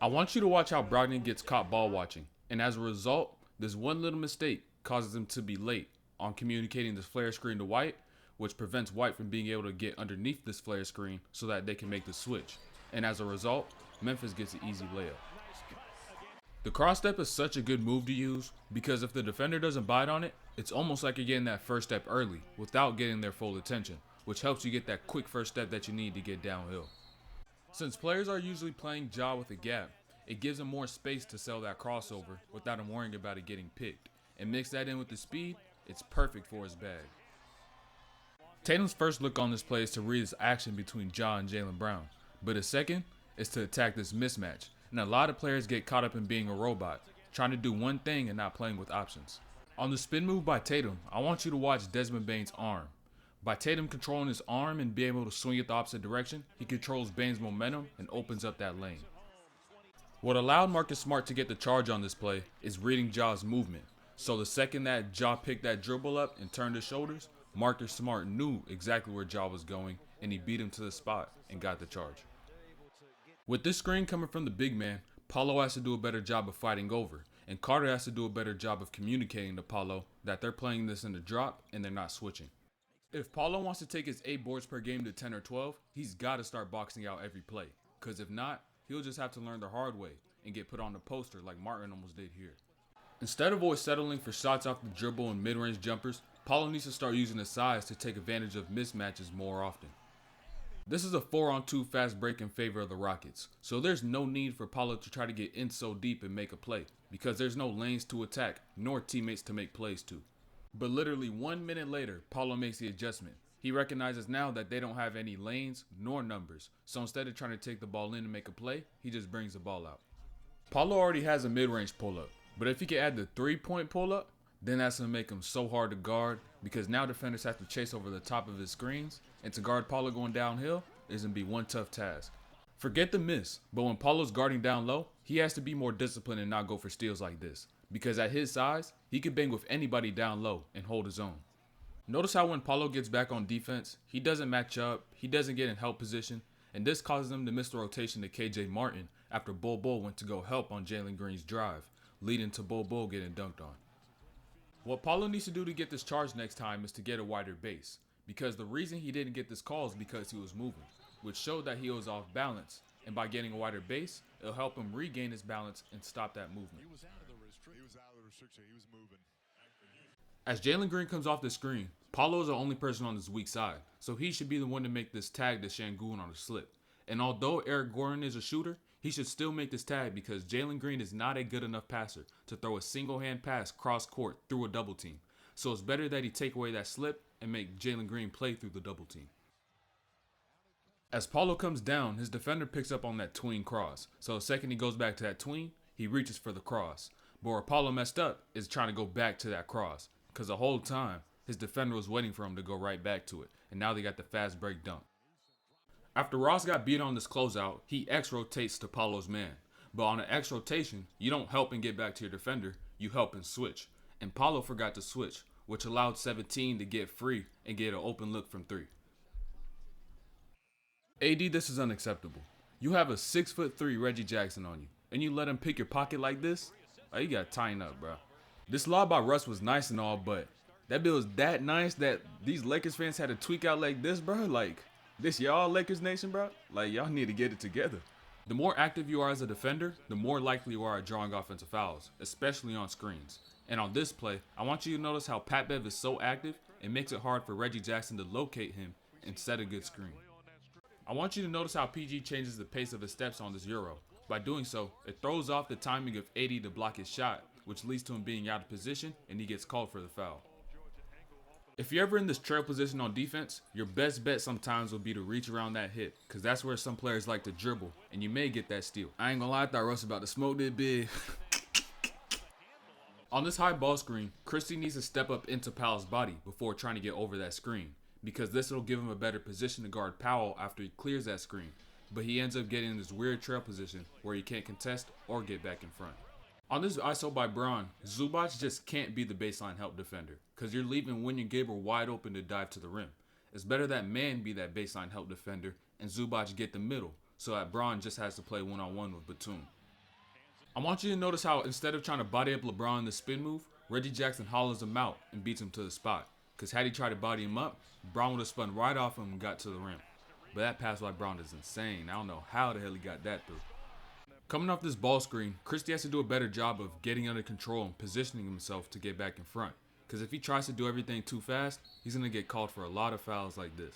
I want you to watch how Brogdon gets caught ball watching, and as a result, this one little mistake causes him to be late on communicating this flare screen to White, which prevents White from being able to get underneath this flare screen so that they can make the switch. And as a result, Memphis gets an easy layup. The cross step is such a good move to use because if the defender doesn't bite on it, it's almost like you're getting that first step early without getting their full attention, which helps you get that quick first step that you need to get downhill. Since players are usually playing Ja with a gap, it gives him more space to sell that crossover without him worrying about it getting picked. And mix that in with the speed, it's perfect for his bag. Tatum's first look on this play is to read his action between Ja and Jaylen Brown, but his second is to attack this mismatch. And a lot of players get caught up in being a robot, trying to do one thing and not playing with options. On the spin move by Tatum, I want you to watch Desmond Bane's arm. By Tatum controlling his arm and being able to swing it the opposite direction, he controls Bane's momentum and opens up that lane. What allowed Marcus Smart to get the charge on this play is reading Ja's movement. So the second that Ja picked that dribble up and turned his shoulders, Marcus Smart knew exactly where Ja was going and he beat him to the spot and got the charge. With this screen coming from the big man, Paolo has to do a better job of fighting over, and Carter has to do a better job of communicating to Paolo that they're playing this in the drop and they're not switching. If Paolo wants to take his 8 boards per game to 10 or 12, he's got to start boxing out every play, because if not, he'll just have to learn the hard way and get put on the poster like Martin almost did here. Instead of always settling for shots off the dribble and mid-range jumpers, Paolo needs to start using his size to take advantage of mismatches more often. This is a 4-on-2 fast break in favor of the Rockets, so there's no need for Paolo to try to get in so deep and make a play, because there's no lanes to attack, nor teammates to make plays to. But literally 1 minute later, Paolo makes the adjustment. He recognizes now that they don't have any lanes nor numbers, so instead of trying to take the ball in and make a play, he just brings the ball out. Paolo already has a mid-range pull-up, but if he can add the 3-point pull-up, then that's going to make him so hard to guard because now defenders have to chase over the top of his screens, and to guard Paolo going downhill is going to be one tough task. Forget the miss, but when Paolo's guarding down low, he has to be more disciplined and not go for steals like this, because at his size, he can bang with anybody down low and hold his own. Notice how when Paolo gets back on defense, he doesn't match up, he doesn't get in help position, and this causes him to miss the rotation to KJ Martin after Bol Bol went to go help on Jalen Green's drive, leading to Bol Bol getting dunked on. What Paolo needs to do to get this charge next time is to get a wider base, because the reason he didn't get this call is because he was moving, which showed that he was off balance, and by getting a wider base, it'll help him regain his balance and stop that movement. He was out of the restriction. He was moving. As Jalen Green comes off the screen, Paolo is the only person on his weak side, so he should be the one to make this tag to Şengün on the slip. And although Eric Gordon is a shooter, he should still make this tag because Jalen Green is not a good enough passer to throw a single-hand pass cross-court through a double team. So it's better that he take away that slip and make Jalen Green play through the double team. As Paolo comes down, his defender picks up on that tween cross. So the second he goes back to that tween, he reaches for the cross. But where Paolo messed up is trying to go back to that cross, because the whole time, his defender was waiting for him to go right back to it. And now they got the fast break dunk. After Ross got beat on this closeout, he X-rotates to Paolo's man. But on an X-rotation, you don't help and get back to your defender, you help and switch. And Paolo forgot to switch, which allowed 17 to get free and get an open look from 3. AD, this is unacceptable. You have a 6'3" Reggie Jackson on you, and you let him pick your pocket like this? Oh, you gotta tighten up, bro. This lob by Russ was nice and all, but that bill was that nice that these Lakers fans had to tweak out like this, bro. Like, this y'all Lakers nation, bro? Like, y'all need to get it together. The more active you are as a defender, the more likely you are at drawing offensive fouls, especially on screens. And on this play, I want you to notice how Pat Bev is so active, it makes it hard for Reggie Jackson to locate him and set a good screen. I want you to notice how PG changes the pace of his steps on this Euro. By doing so, it throws off the timing of AD to block his shot, which leads to him being out of position and he gets called for the foul. If you're ever in this trail position on defense, your best bet sometimes will be to reach around that hip, because that's where some players like to dribble, and you may get that steal. I ain't gonna lie, I thought Russ about to smoke that big. On this high ball screen, Christie needs to step up into Powell's body before trying to get over that screen, because this will give him a better position to guard Powell after he clears that screen, but he ends up getting in this weird trail position where he can't contest or get back in front. On this ISO by Braun, Zubac just can't be the baseline help defender, because you're leaving Wenyen Gabriel wide open to dive to the rim. It's better that man be that baseline help defender and Zubac get the middle, so that Braun just has to play one-on-one with Batum. I want you to notice how instead of trying to body up LeBron in the spin move, Reggie Jackson hollers him out and beats him to the spot. Because had he tried to body him up, Brown would have spun right off him and got to the rim. But that pass by Brown is insane. I don't know how the hell he got that through. Coming off this ball screen, Christie has to do a better job of getting under control and positioning himself to get back in front. Because if he tries to do everything too fast, he's going to get called for a lot of fouls like this.